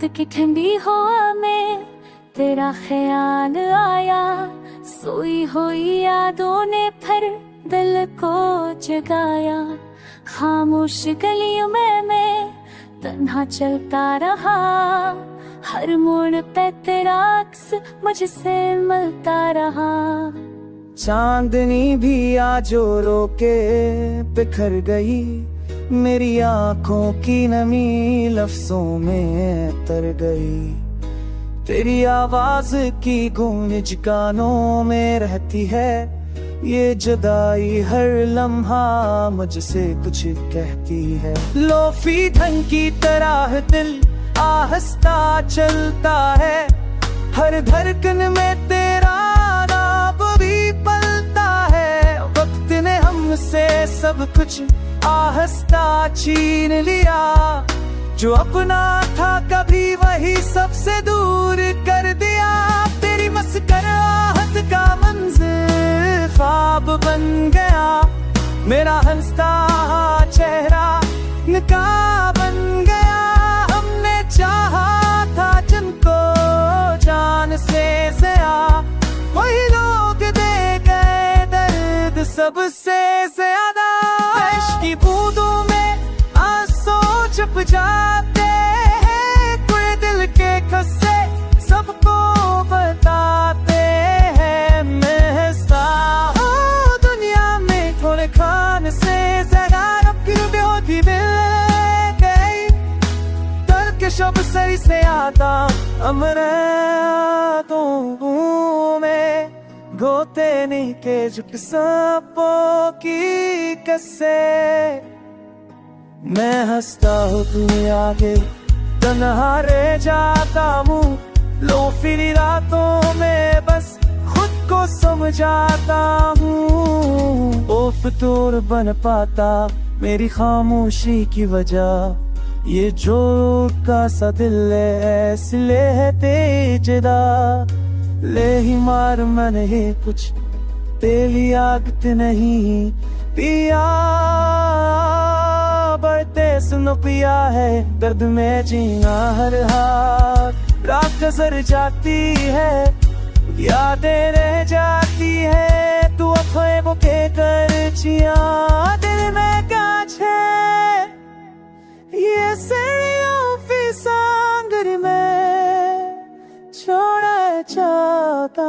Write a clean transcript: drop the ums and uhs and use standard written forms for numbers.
रात की ठंडी हवा में तेरा ख्याल आया, सोई हुई यादों ने फिर दिल को जगाया। खामोश गलियों में मैं तन्हा चलता रहा, हर मोड़ पे तेरा अक्स मुझसे मिलता रहा। चांदनी भी आजो रोके बिखर गई, मेरी आंखों की नमी लफ्जों में तर गई। तेरी आवाज की गूंज कानों में रहती है, ये जुदाई हर लम्हा मुझसे कुछ कहती है। लोफी धन की तरह दिल आहिस्ता चलता है, हर धड़कन में तेरा नाम भी पलता है। वक्त ने हमसे सब कुछ आहिस्ता छीन लिया, जो अपना था कभी वही सबसे दूर कर दिया। तेरी मुस्कुराहट का मंज़िल ख्वाब बन गया, मेरा हंसता चेहरा निकाह बन गया। हमने चाहा था जिनको जान से ज़्यादा, वही लोग दे गए दर्द सबसे ज़्यादा। इश्क की बूंदों में आंसू छुप जाते हैं, कोई दिल के किस्से सबको बताते हैं। मैं हंसता हूँ दुनिया में थोड़े खान से ज़्यादा, अब क्यों होती मिल गई दर्द के शब्द सही से आता। अमरातों में गोते नहीं के झुक सांपों की कसे, मैं हंसता हूँ तू आगे तन्हा रह जाता हूँ। लो फिर रातों में बस खुद को समझाता हूँ। ओ फितूर बन पाता मेरी खामोशी की वजह, ये जो का सा दिल है इसलिए है तेजदा। ले ही मार मन है कुछ तेली आगत नहीं पिया, बढ़ते सुनो पिया है दर्द में जीना हर हाल। रात नजर जाती है यादें रह जाती है, तू अफवाहों के करचिया दिल में कांच है। ये सरियों की सांगर में छोड़ा चाहता